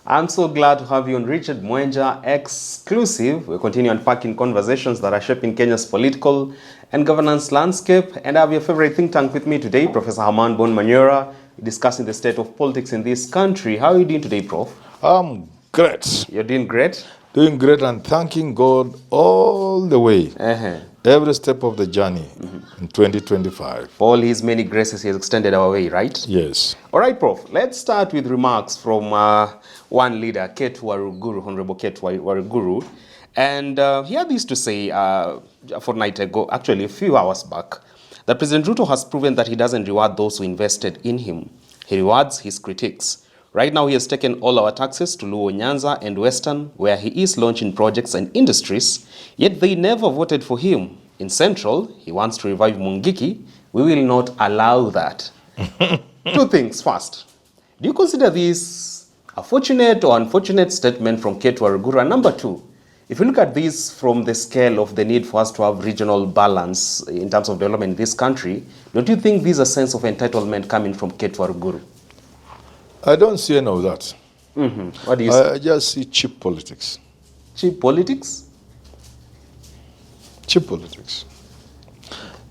I'm so glad to have you on Richard Mwenja Exclusive. We continue unpacking conversations that are shaping Kenya's political and governance landscape. And I have your favorite think tank with me today, Professor Herman Manyora, discussing the state of politics in this country. How are you doing today, Prof? I'm great. You're doing great? Doing great and thanking God all the way. Every step of the journey in 2025. For all his many graces he has extended our way, right? Yes. All right, Prof. Let's start with remarks from one leader, Ketu Waruguru, Honorable Ketu Waruguru. And he had this to say a fortnight ago, actually a few hours back, that President Ruto has proven that he doesn't reward those who invested in him. He rewards his critics. Right now, he has taken all our taxes to Luo, Nyanza, and Western, where he is launching projects and industries, yet they never voted for him. In Central, he wants to revive Mungiki. We will not allow that. Two things. First, do you consider this a fortunate or unfortunate statement from Ketu Waruguru? And number two, if you look at this from the scale of the need for us to have regional balance in terms of development in this country, don't you think there's a sense of entitlement coming from Ketu Waruguru? I don't see any of that. What do you see? I just see cheap politics. Cheap politics? Cheap politics.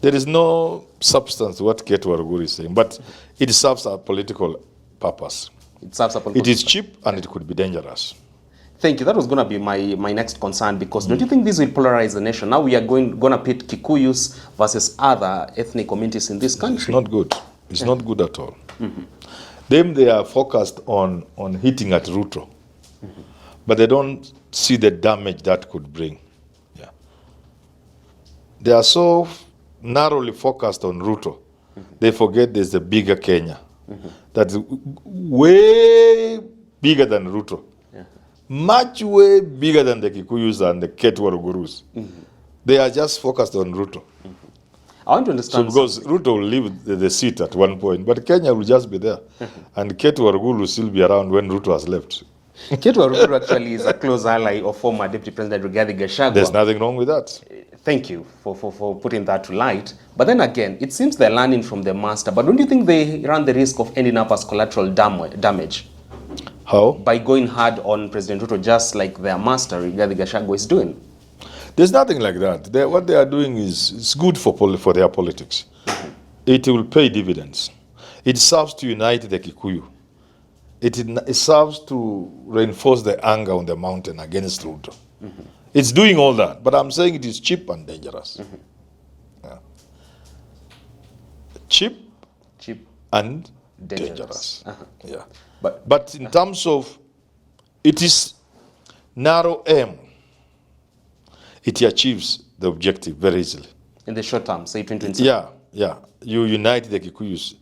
There is no substance to what Ketu Waruguru is saying, but it serves a political purpose. It serves a political It is cheap and it could be dangerous. Thank you. That was going to be my next concern, because don't you think this will polarize the nation? Now we are going to pit Kikuyus versus other ethnic communities in this country. It's not good. It's not good at all. They are focused on hitting at Ruto, but they don't see the damage that could bring. Yeah. They are so narrowly focused on Ruto, they forget there's a bigger Kenya that's way bigger than Ruto, much way bigger than the Kikuyus and the Ketu Warugurus. They are just focused on Ruto. I want to understand. So because Ruto will leave the seat at one point, but Kenya will just be there. And Ketu Waruguru will still be around when Ruto has left. Ketu Waruguru actually is a close ally of former Deputy President Rigathi Gachagua. There's nothing wrong with that. Thank you for putting that to light. But then again, it seems they're learning from the master. But don't you think they run the risk of ending up as collateral damage? How? By going hard on President Ruto, just like their master, Rigathi Gachagua, is doing. There's nothing like that. What they are doing is good for their politics. It will pay dividends. It serves to unite the Kikuyu. It serves to reinforce the anger on the mountain against Ruto. It's doing all that, but I'm saying it is cheap and dangerous. Yeah. Cheap and dangerous. Yeah. But in terms of, it is narrow aim. It achieves the objective very easily. In the short term, say 2027? Yeah. You unite the Kikuyus.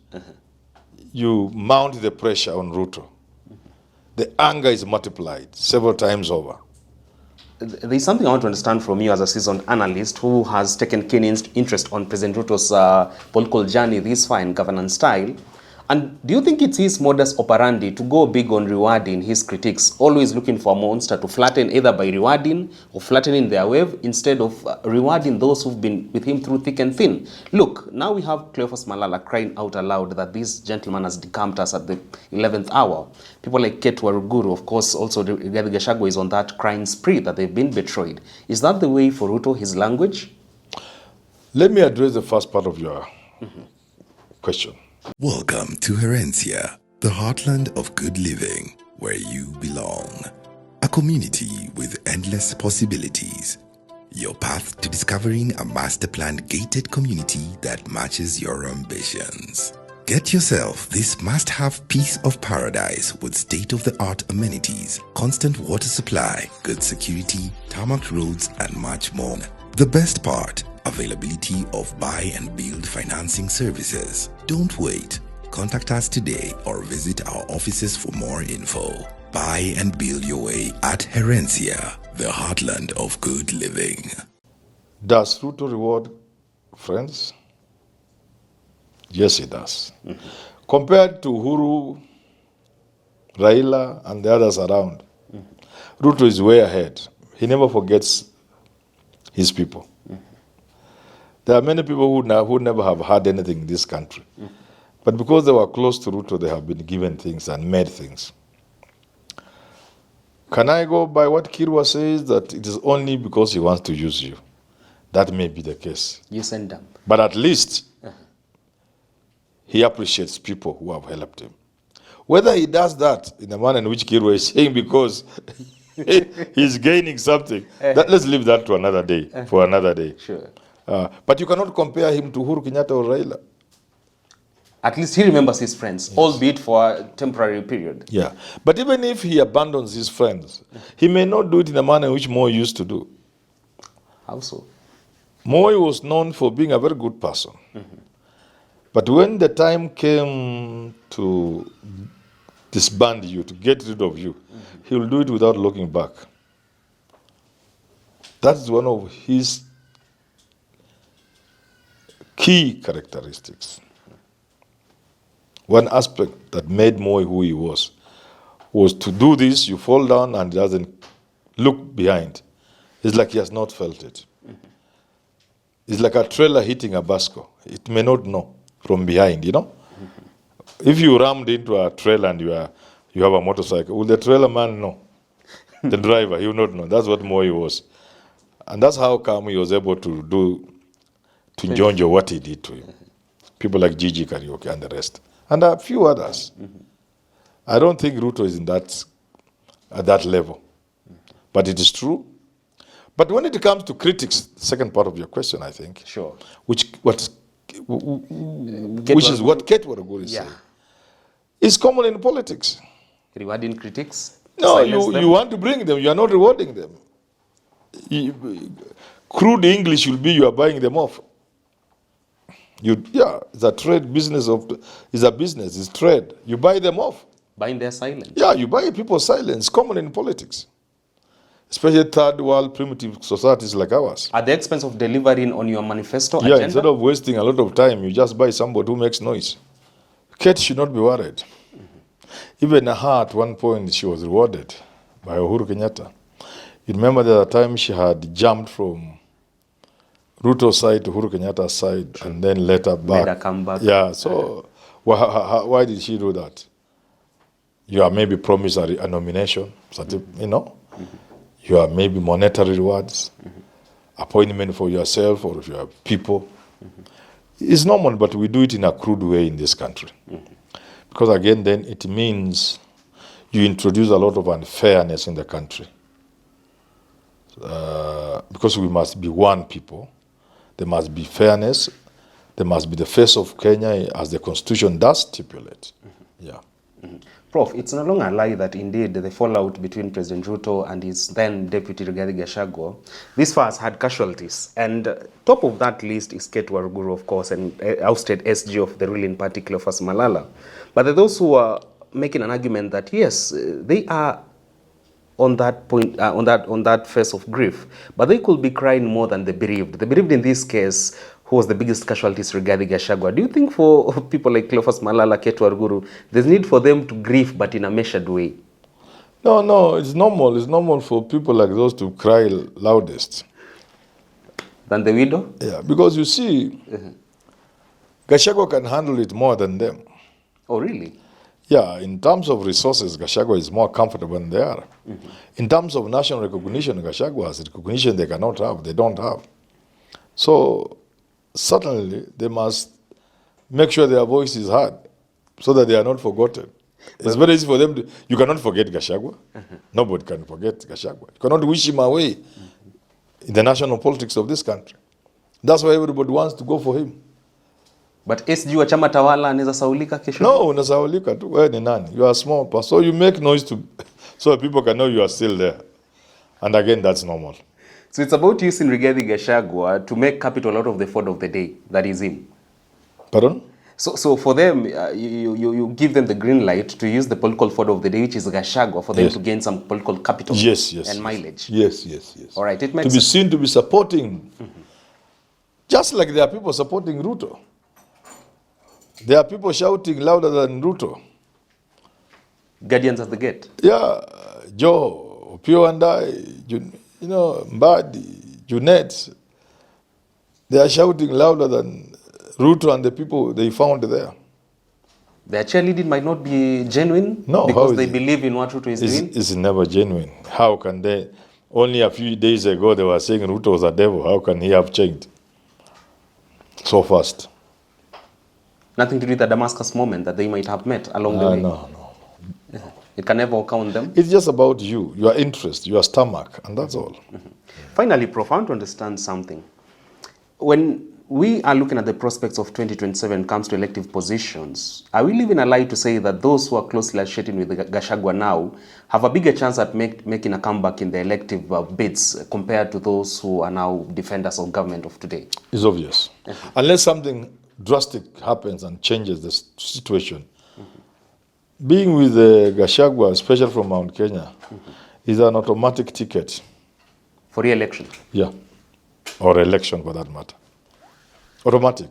You mount the pressure on Ruto. The anger is multiplied several times over. There's something I want to understand from you as a seasoned analyst who has taken keen interest on President Ruto's political journey this far in governance style. And do you think it's his modus operandi to go big on rewarding his critics, always looking for a monster to flatten either by rewarding or flattening their wave instead of rewarding those who've been with him through thick and thin? Look, now we have Cleophas Malala crying out aloud that this gentleman has decamped us at the 11th hour. People like Ketu Waruguru, of course, also Rigathi Gachagua is on that crying spree that they've been betrayed. Is that the way for Ruto, his language? Let me address the first part of your question. Welcome to Herencia, the heartland of good living, where you belong. A community with endless possibilities. Your path to discovering a master-planned gated community that matches your ambitions. Get yourself this must-have piece of paradise with state-of-the-art amenities, constant water supply, good security, tarmac roads, and much more. The best part, availability of buy and build financing services. Don't wait. Contact us today or visit our offices for more info. Buy and build your way at Herencia, the heartland of good living. Does Ruto reward friends? Yes, he does. Compared to Uhuru, Raila, and the others around, Ruto is way ahead. He never forgets his people. There are many people who never have had anything in this country. But because they were close to Ruto, they have been given things and made things. Can I go by what Kirwa says, that it is only because he wants to use you? That may be the case. You send them. But at least he appreciates people who have helped him. Whether he does that in the manner in which Kirwa is saying because he's gaining something, let's leave that to another day, for another day. Sure. But you cannot compare him to Uhuru Kenyatta or Raila. At least he remembers his friends, albeit for a temporary period. Yeah. But even if he abandons his friends, he may not do it in the manner in which Moi used to do. How so? Moi was known for being a very good person. But when the time came to disband you, to get rid of you, he will do it without looking back. That's one of his key characteristics. One aspect that made Moi who he was to do this, you fall down and he doesn't look behind. It's like he has not felt it. It's like a trailer hitting a basco. It may not know from behind, you know? If you rammed into a trailer and you have a motorcycle, will the trailer man know? The driver, he will not know. That's what Moi was. And that's how come he was able to do to Njonjo what he did to him. People like Gigi Karaoke and the rest. And a few others. I don't think Ruto is at that level. But it is true. But when it comes to critics, the second part of your question, I think, Sure. which is what Kate Waruguru is saying, is common in politics. Rewarding critics? No, you want to bring them, you are not rewarding them. Crude English will be you are buying them off. It's a trade business it's a business, it's trade. You buy them off. Buying their silence. Yeah, you buy people's silence, common in politics. Especially third world primitive societies like ours. At the expense of delivering on your manifesto Yeah, agenda? instead of wasting a lot of time, you just buy somebody who makes noise. Kate should not be worried. Even her, at one point, she was rewarded by Uhuru Kenyatta. You remember the time she had jumped from Ruto's side to Uhuru Kenyatta's side and then later back. Made her come back. Yeah, so why did she do that? You are maybe promised a nomination, you know? You are maybe monetary rewards, appointment for yourself or for your people. It's normal, but we do it in a crude way in this country. Because again, then it means you introduce a lot of unfairness in the country. Because we must be one people, there must be fairness, there must be the face of Kenya as the Constitution does stipulate. Yeah. Prof, it's no longer a lie that indeed the fallout between President Ruto and his then deputy Rigathi Gachagua, this far has had casualties. And top of that list is Kate Waruguru, of course, and ousted SG of the ruling party, Cleophas Malala. But there are those who are making an argument that yes, they are on that point, on that phase of grief, but they could be crying more than the bereaved. The bereaved in this case, who was the biggest casualties regarding Gachagua. Do you think for people like Cleophas Malala, Kate Waruguru, there's need for them to grieve, but in a measured way? No, it's normal. It's normal for people like those to cry loudest. Than the widow? Yeah, because you see, Gachagua can handle it more than them. Oh, really? Yeah, in terms of resources, Gachagua is more comfortable than they are. In terms of national recognition, Gachagua has recognition they cannot have, they don't have. So, certainly, they must make sure their voice is heard so that they are not forgotten. It's very easy for them to, you cannot forget Gachagua. Nobody can forget Gachagua. You cannot wish him away in the national politics of this country. That's why everybody wants to go for him. But SG wa chama tawala anaweza saulika kesho? No, unasaulika tu. Wewe ni nani? You are a small person. So you make noise so people can know you are still there. And again, that's normal. So it's about using Rigathi Gachagua to make capital out of the fraud of the day, that is him. Pardon? So for them, you give them the green light to use the political fraud of the day, which is Gachagua, for them to gain some political capital and mileage. Yes. All right, it makes to be seen to be supporting. Just like there are people supporting Ruto. There are people shouting louder than Ruto. Guardians at the gate. Yeah, Joe, Pio and I, Mbadi, Junet, they are shouting louder than Ruto and the people they found there. Their cheerleading might not be genuine No, how because is they it? believe in what Ruto is doing. It's never genuine. How can they? Only a few days ago they were saying Ruto was a devil. How can he have changed so fast? Nothing to do with the Damascus moment that they might have met along the way. No. It can never count them. It's just about you, your interest, your stomach, and that's all. Finally, Prof, I want to understand something. When we are looking at the prospects of 2027 comes to elective positions, are we living a lie to say that those who are closely associated with Gachagua now have a bigger chance at making a comeback in the elective bids compared to those who are now defenders of government of today? It's obvious. Unless something drastic happens and changes the situation. Being with Gachagua, especially from Mount Kenya, is an automatic ticket. For re-election? Yeah. Or election for that matter. Automatic.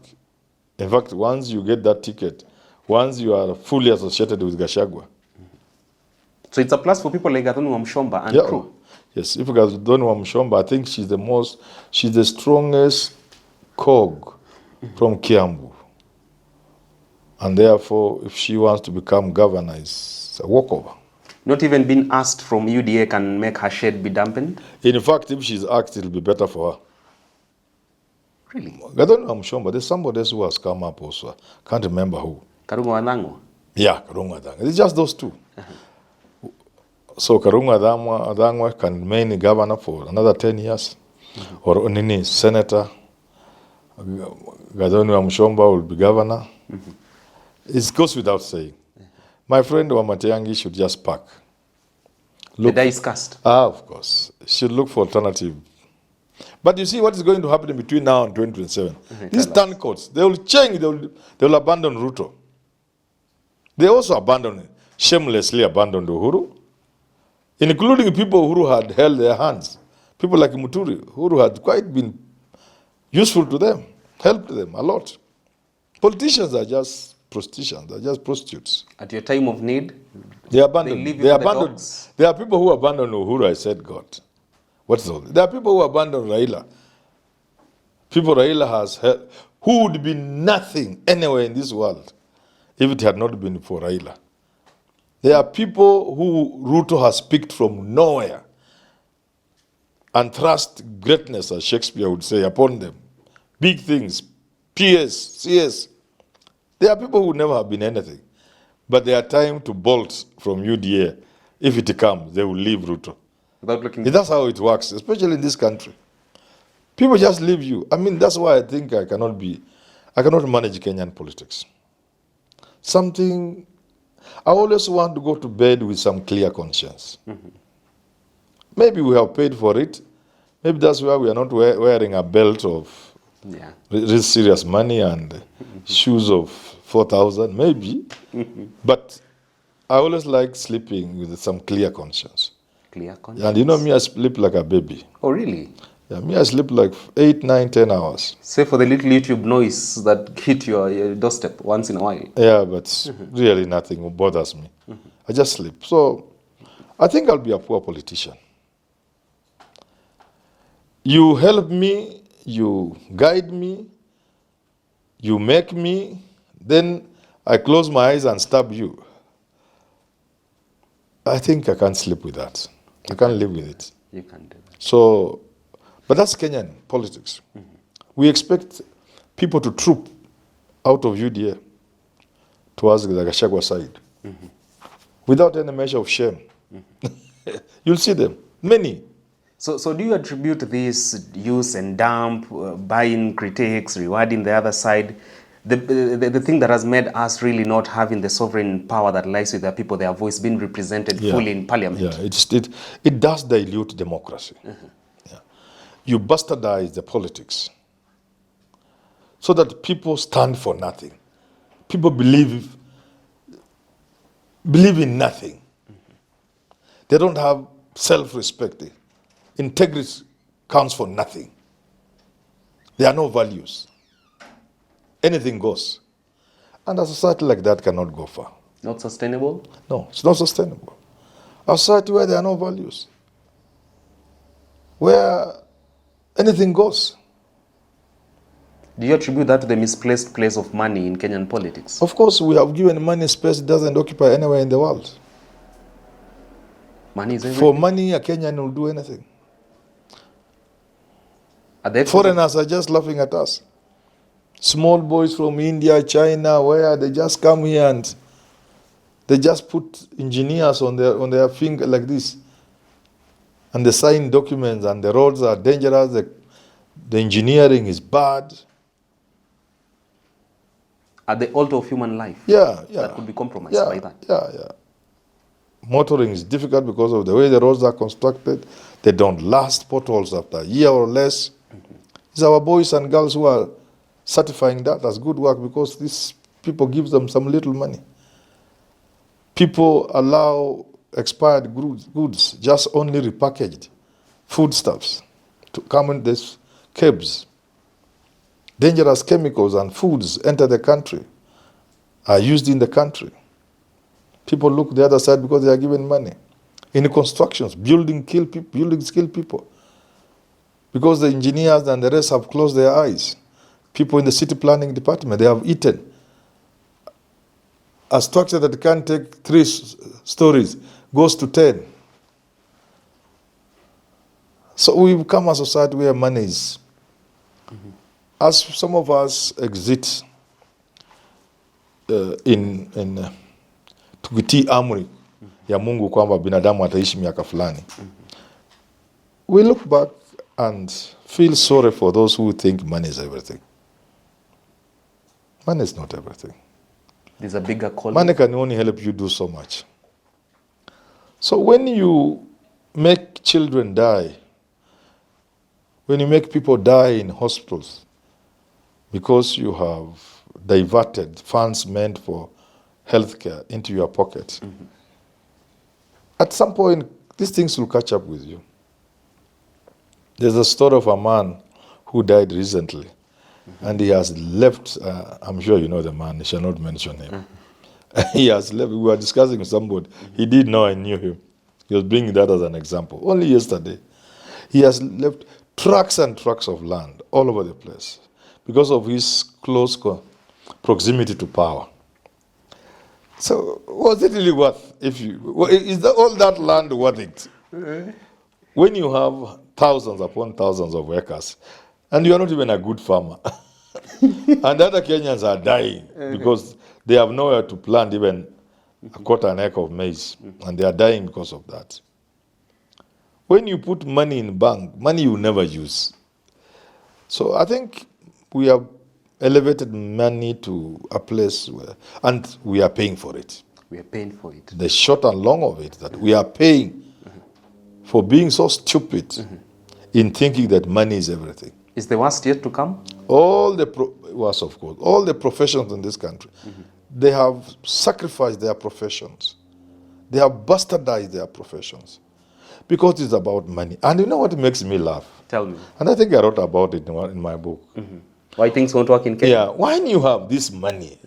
In fact, once you get that ticket, once you are fully associated with Gachagua. So it's a plus for people like Gathoni Wamshomba and crew? Yes, if Gathoni Wamshomba, I think she's the strongest cog from Kiambu. And therefore, if she wants to become governor, it's a walkover. Not even being asked from UDA can make her shade be dampened? In fact, if she's asked, it'll be better for her. Really? Gathoni Wamshomba, there's somebody else who has come up also. Can't remember who. Karungo Wadango? Yeah, Karungo Adangwa. It's just those two. So Karungo Adangwa can remain governor for another 10 years. Or Onini, senator. Gathoni Wamshomba will be governor. It goes without saying. My friend Wamatiangi should just pack. The die is cast. Of course. Should look for alternative. But you see what is going to happen between now and 2027. These turncoats, they will change, they will abandon Ruto. They also shamelessly abandoned Uhuru, including people who had held their hands. People like Muturi, who had quite been useful to them, helped them a lot. Politicians are just prostitutions, they're just prostitutes. At your time of need, they abandoned. They abandoned. There are people who abandoned Uhuru, I said, God. What's all? There are people who abandoned Raila. People Raila has helped, who would be nothing anywhere in this world if it had not been for Raila. There are people who Ruto has picked from nowhere and thrust greatness, as Shakespeare would say, upon them. Big things, PS, CS. There are people who never have been anything. But their time to bolt from UDA, if it comes, they will leave Ruto. Without looking. That's how it works, especially in this country. People just leave you. I mean, that's why I think I cannot manage Kenyan politics. I always want to go to bed with some clear conscience. Maybe we have paid for it. Maybe that's why we are not wearing a belt of real serious money and shoes of 4,000, maybe. But I always like sleeping with some clear conscience. Clear conscience. And you know me, I sleep like a baby. Oh, really? Yeah, me, I sleep like 8, 9, 10 hours. Say for the little YouTube noise that hit your doorstep once in a while. Yeah, but really nothing bothers me. I just sleep. So I think I'll be a poor politician. You help me, you guide me, you make me, then I close my eyes and stab you. I think I can't sleep with that. I can't live with it. You can't do that. So, but that's Kenyan politics. We expect people to troop out of UDA towards the Gachagua side without any measure of shame. You'll see them, many. So do you attribute this use and dump, buying critics, rewarding the other side, the thing that has made us really not having the sovereign power that lies with the people, their voice being represented fully in parliament? Yeah, it does dilute democracy. Yeah. You bastardize the politics so that people stand for nothing. People believe in nothing. They don't have self-respect. Integrity counts for nothing. There are no values. Anything goes. And a society like that cannot go far. Not sustainable? No, it's not sustainable. A society where there are no values, where anything goes. Do you attribute that to the misplaced place of money in Kenyan politics? Of course, we have given money space it doesn't occupy anywhere in the world. Money is everything. For money, a Kenyan will do anything. Foreigners are just laughing at us. Small boys from India, China, where they just come here and they just put engineers on their finger like this. And they sign documents and the roads are dangerous, the engineering is bad. At the altar of human life. Yeah. That could be compromised by that. Yeah. Motoring is difficult because of the way the roads are constructed. They don't last, potholes after a year or less. It's our boys and girls who are certifying that as good work because these people give them some little money. People allow expired goods, just only repackaged foodstuffs, to come in these cabs. Dangerous chemicals and foods enter the country, are used in the country. People look the other side because they are given money. In constructions, buildings kill people. Because the engineers and the rest have closed their eyes. People in the city planning department, they have eaten. A structure that can take 3 stories goes to 10. So we've become a society where money is. As some of us exit tukitii amri ya Mungu kwamba binadamu ataishi miaka fulani, we look back and feel sorry for those who think money is everything. Money is not everything. There's a bigger call. Money can only help you do so much. So when you make children die, when you make people die in hospitals because you have diverted funds meant for healthcare into your pocket, at some point, these things will catch up with you. There's a story of a man who died recently, and he has left, I'm sure you know the man, I shall not mention him. He has left, we were discussing with somebody, he did know I knew him. He was bringing that as an example. Only yesterday, he has left trucks and trucks of land all over the place because of his close proximity to power. So was it really worth, is all that land worth it? When you have thousands upon thousands of acres, and you are not even a good farmer, and other Kenyans are dying because they have nowhere to plant even a quarter an acre of maize, and they are dying because of that. When you put money in bank, money you never use. So I think we have elevated money to a place where, and we are paying for it. We are paying for it. The short and long of it, that we are paying for being so stupid in thinking that money is everything. Is the worst yet to come? All the professions in this country, they have sacrificed their professions. They have bastardized their professions because it's about money. And you know what makes me laugh? Tell me. And I think I wrote about it in my book. Why things won't work in Kenya? Yeah, when you have this money,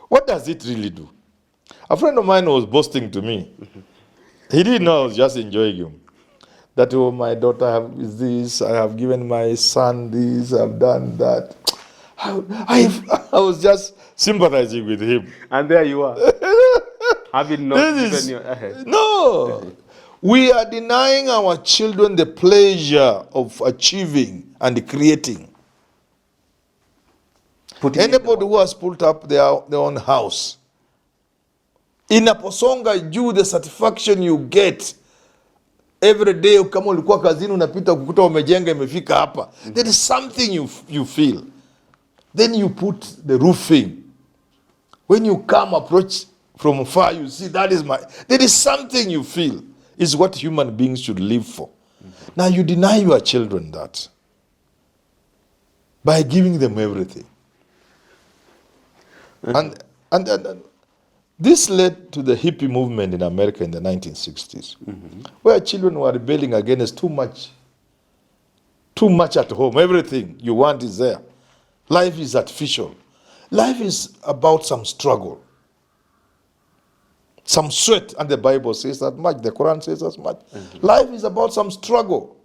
what does it really do? A friend of mine was boasting to me. He didn't know I was just enjoying him. That, oh, my daughter is this, I have given my son this, I've done that. I was just sympathizing with him. And there you are. Having not given your... No! We are denying our children the pleasure of achieving and creating. Anybody who has put up their own house, inaposonga juu, the satisfaction you get every day, kama ulikuwa kazini unapita kukuta umejenga imefika hapa, there is something you feel. Then you put the roofing. When you come approach from far, you see there is something you feel. Is what human beings should live for. Now you deny your children that by giving them everything. And this led to the hippie movement in America in the 1960s, where children were rebelling against too much at home. Everything you want is there. Life is artificial. Life is about some struggle, some sweat, and the Bible says that much, the Quran says as much. Life is about some struggle.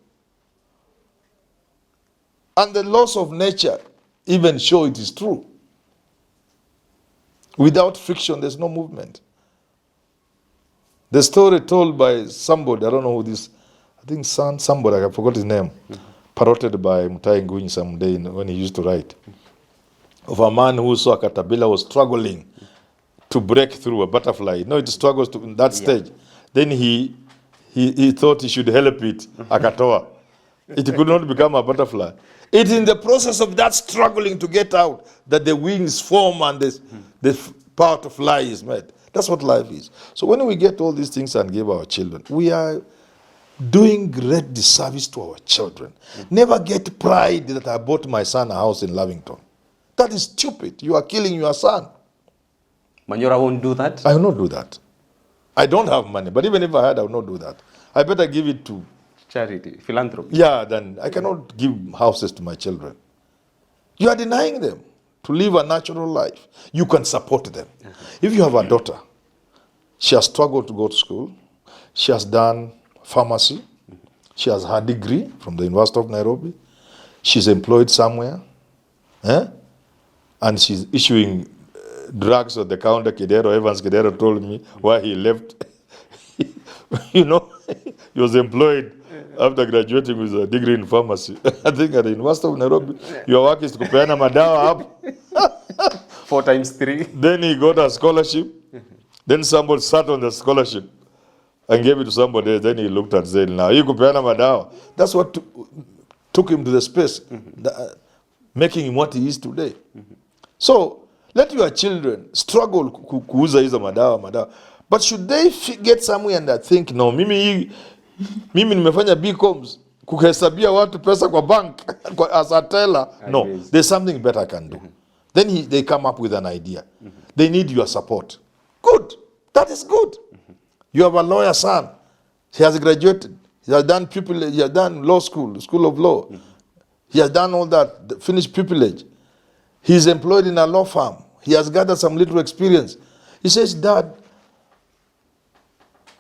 And the laws of nature even show it is true. Without friction, there's no movement. The story told by somebody, I don't know who this, I think somebody, I forgot his name, parroted by Mutai Nguyen someday when he used to write, of a man who saw a caterpillar was struggling to break through a butterfly. You know, it struggles to in that stage. Then he thought he should help it, akatoa. It could not become a butterfly. It's in the process of that struggling to get out that the wings form and the power to fly is made. That's what life is. So when we get all these things and give our children, we are doing great disservice to our children. Never get pride that I bought my son a house in Lavington. That is stupid. You are killing your son. Manyora won't do that? I will not do that. I don't have money, but even if I had, I will not do that. I better give it to charity, philanthropy. Yeah, then I cannot give houses to my children. You are denying them to live a natural life. You can support them. If you have a daughter, she has struggled to go to school, she has done pharmacy, she has her degree from the University of Nairobi, she's employed somewhere, and she's issuing drugs at the counter. Evans Kidero told me why he left. You know, he was employed after graduating with a degree in pharmacy. I think at the University of Nairobi, your work is to kupeana madawa up. 4 times 3. Then he got a scholarship. Then somebody sat on the scholarship and gave it to somebody. Then he looked and said, now you kupeana madawa. That's what took him to the space, making him what he is today. So let your children struggle kuuza hizo madawa. But should they get somewhere and think, no, mimi nimefanya BComs, kuhesabia watu pesa kwa bank as a teller. No, there's something better I can do. Then they come up with an idea. They need your support. Good. That is good. You have a lawyer son. He has graduated. He has done pupillage. He has done law school, school of law. He has done all that, finished pupillage. He is employed in a law firm. He has gathered some little experience. He says, Dad,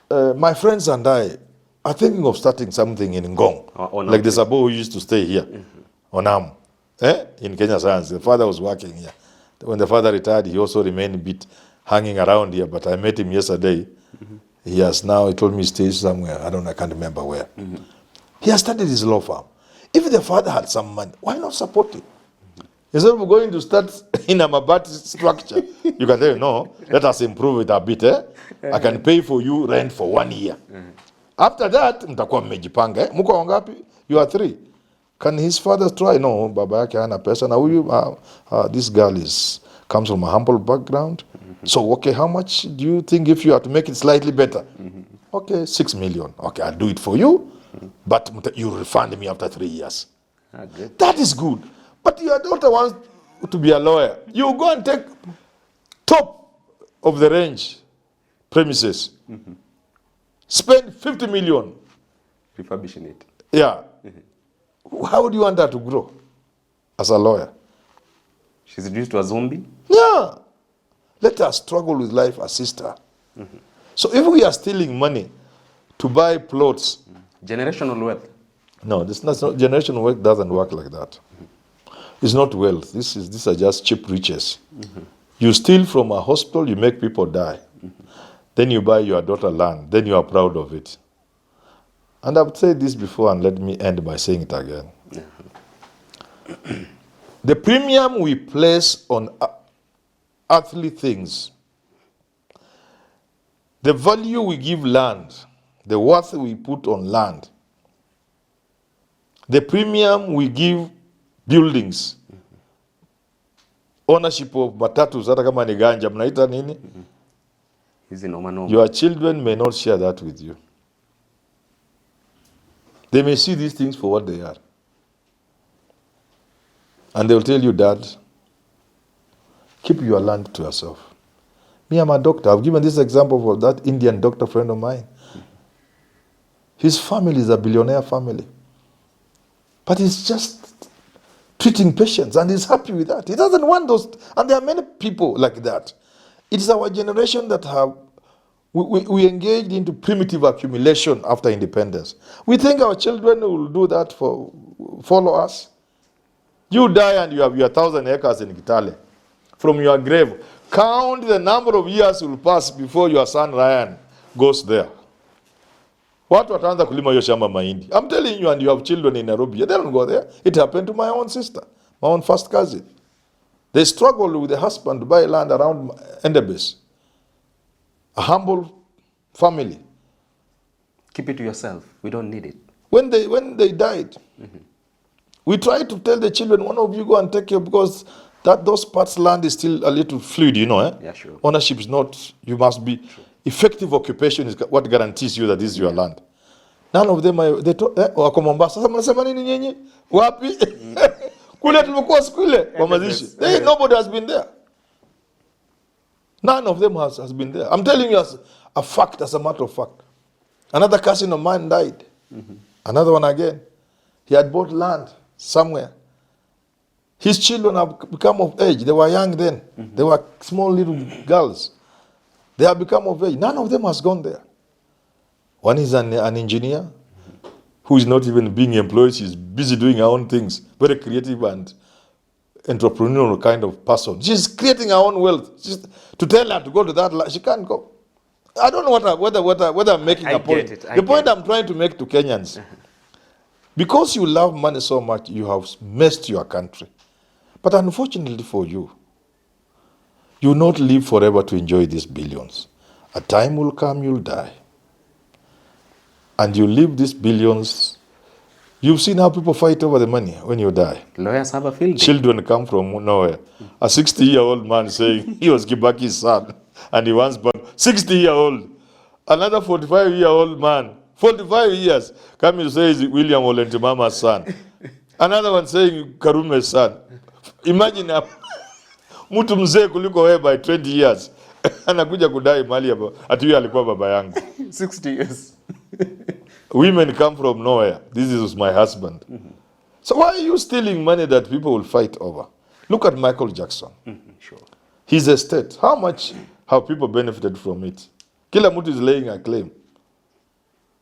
my friends and I are thinking of starting something in Ngong. Like the Sabo who used to stay here, Onam, in Kenya Science. The father was working here. When the father retired, he also remained a bit hanging around here, but I met him yesterday. He has now, he told me he stays somewhere. I can't remember where. He has started his law firm. If the father had some money, why not support him? Instead of going to start in a Mabati structure, you can say, no, let us improve it a bit. I can pay for you rent for 1 year. After that, mtakuwa mmejipanga. Mko wangapi? You are 3. Can his father try? No, baba yake hana pesa. Na huyu, this girl comes from a humble background. So, okay, how much do you think if you have to make it slightly better? Okay, 6 million. Okay, I'll do it for you, but you refund me after 3 years. That is good. But your daughter wants to be a lawyer. You go and take top of the range premises. Spend 50 million. Refurbishing it. Yeah. How do you want her to grow as a lawyer? She's reduced to a zombie? Yeah. Let her struggle with life, assist her. So if we are stealing money to buy plots. Generational wealth. No, this not generational wealth doesn't work like that. It's not wealth. These are just cheap riches. You steal from a hospital, you make people die. Then you buy your daughter land. Then you are proud of it. And I've said this before, and let me end by saying it again. The premium we place on earthly things, the value we give land, the worth we put on land, the premium we give buildings, ownership of matatus, hata kama ni ganja, mnaita nini? Your children may not share that with you. They may see these things for what they are. And they will tell you, Dad, keep your land to yourself. Me, I'm a doctor. I've given this example for that Indian doctor friend of mine. His family is a billionaire family. But he's just treating patients and he's happy with that. He doesn't want those. And there are many people like that. It is our generation that have, we engaged into primitive accumulation after independence. We think our children will do that follow us. You die and you have your 1,000 acres in Kitale. From your grave, count the number of years will pass before your son Ryan goes there. Watu wataanza kulima hiyo shamba mahindi. I'm telling you, and you have children in Nairobi, they don't go there. It happened to my own sister, my own first cousin. They struggled with the husband to buy land around Endebess. A humble family. Keep it to yourself. We don't need it. When they died, we tried to tell the children, one of you go and take care, because those parts land is still a little fluid, you know. Yeah, sure. Ownership is not, you must be, effective occupation is what guarantees you that this is your land. None of them, they told, wako Mombasa, sasa mnasema nini nyinyi? Wapi? Kule tulikuwa siku ile kwa mazishi. Nobody has been there. None of them has been there. I'm telling you as a fact, as a matter of fact. Another cousin of mine died. Another one again. He had bought land somewhere. His children have become of age. They were young then. They were small little girls. They have become of age. None of them has gone there. One is an engineer who is not even being employed. She's busy doing her own things. Very creative and entrepreneurial kind of person. She's creating her own wealth. To tell her to go to that land, she can't go. I don't know whether I'm making a point. The point I'm trying to make to Kenyans. Because you love money so much, you have messed your country. But unfortunately for you, you will not live forever to enjoy these billions. A time will come, you'll die. And you leave these billions. You've seen how people fight over the money when you die. Lawyers have a field day. Children come from nowhere. A 60-year-old man saying he was Kibaki's son and he wants back. 60-year-old. Another 45-year-old man, 45 years, come and say William Olentimama's son. Another one saying Karume's son. Imagine mtu mzee kuliko wewe by 20 years. Anakuja kudai mali hapa. Ati yeye alikuwa baba yangu. 60 years. Women come from nowhere. This is my husband. So why are you stealing money that people will fight over? Look at Michael Jackson. Sure. His estate. How much have people benefited from it? Kila mtu is laying a claim.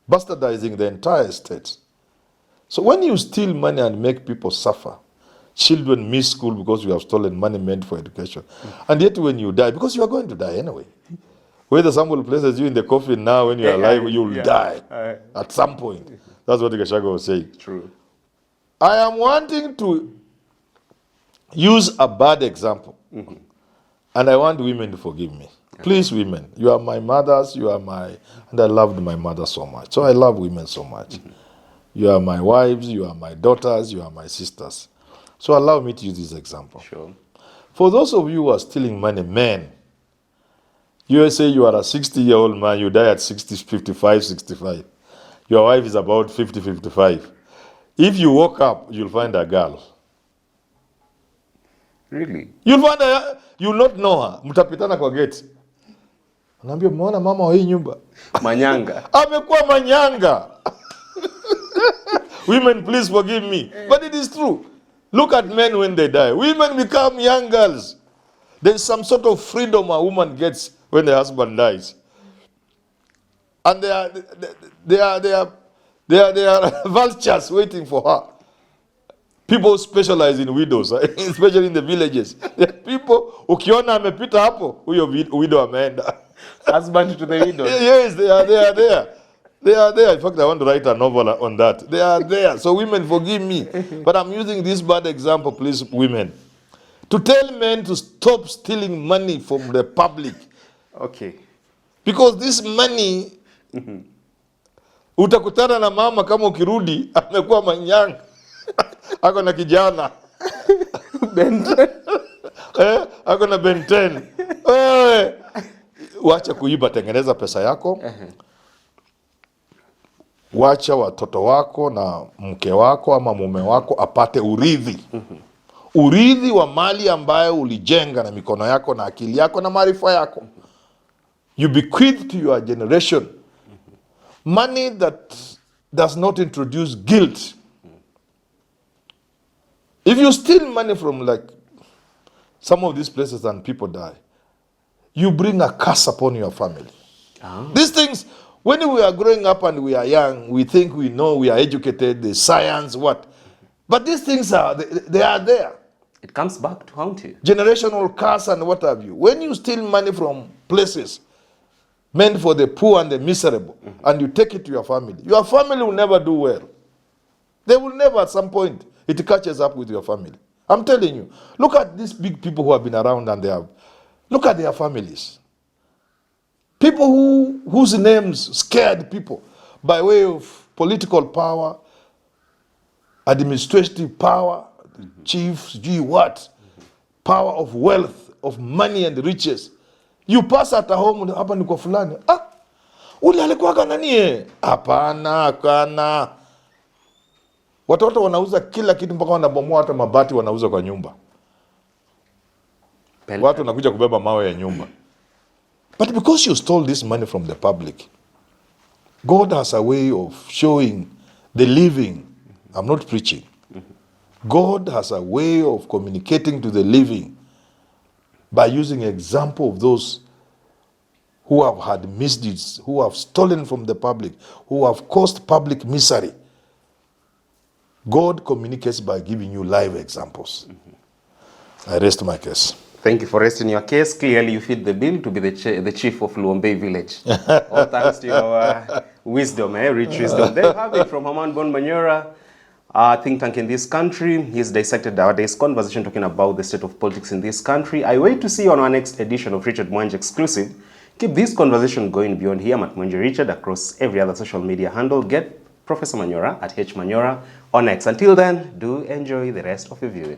Bastardizing the entire estate. So when you steal money and make people suffer, children miss school because you have stolen money meant for education. And yet when you die, because you are going to die anyway. Whether someone places you in the coffin now when you are alive, you will die at some point. That's what Gachagua was saying. True. I am wanting to use a bad example. And I want women to forgive me. Please, women, you are my mothers, and I loved my mother so much. So I love women so much. You are my wives, you are my daughters, you are my sisters. So allow me to use this example. Sure. For those of you who are stealing money, men, you say you are a 60-year-old man, you die at 60, 55, 65. Your wife is about 50, 55. If you woke up, you'll find a girl. Really? You'll find her, you'll not know her. Mtapitana kwa gate. Anaambia umeona mama wa hii nyumba? Manyanga. Amekuwa manyanga. Women, please forgive me. But it is true. Look at men when they die. Women become young girls. There's some sort of freedom a woman gets when the husband dies. And they are vultures waiting for her. People specialize in widows, especially in the villages. There are people, ukiona amepita hapo, huyo widow ameenda. Husband to the widow. Yes, they are there. They are there. In fact, I want to write a novel on that. They are there. So women, forgive me. But I'm using this bad example, please, women. To tell men to stop stealing money from the public. Okay. Because this money, utakutana na mama kama ukirudi, amekuwa manyanga. Ako na kijana. Ben 10. Ako na Ben 10. Wewe, wacha kuiba, tengeneza pesa yako. Wacha watoto wako na mke wako ama mume wako apate urithi. Urithi wa mali ambayo ulijenga na mikono yako na akili yako na maarifa yako. You bequeath to your generation money that does not introduce guilt. If you steal money from like some of these places and people die, you bring a curse upon your family. These things, when we are growing up and we are young, we think we know, we are educated, the science, what? But these things they are there. It comes back to haunt you. Generational curse and what have you. When you steal money from places meant for the poor and the miserable, and you take it to your family will never do well. They will never, at some point, it catches up with your family. I'm telling you. Look at these big people who have been around and look at their families. People whose names scared people by way of political power, administrative power, chiefs, what, power of wealth, of money and riches. You pass at a home, hapa ni kwa fulani. Ule alikuwa nani? Hapana, kana. Watoto wanauza kila kitu mpaka wanabomoa hata mabati wanauza kwa nyumba. Watu wanakuja kubeba mawe ya nyumba. But because you stole this money from the public, God has a way of showing the living. I'm not preaching. God has a way of communicating to the living by using example of those who have had misdeeds, who have stolen from the public, who have caused public misery. God communicates by giving you live examples. I rest my case. Thank you for resting your case. Clearly, you fit the bill to be the chief of Luombe village. All thanks to your wisdom, rich wisdom. There you have it from Herman Manyora, think tank in this country. He's dissected our day's conversation talking about the state of politics in this country. I wait to see you on our next edition of Richard Mwangi Exclusive. Keep this conversation going beyond here. I'm at Mwangi Richard across every other social media handle. Get Professor Manyora at H Manyora on X. Until then, do enjoy the rest of your viewing.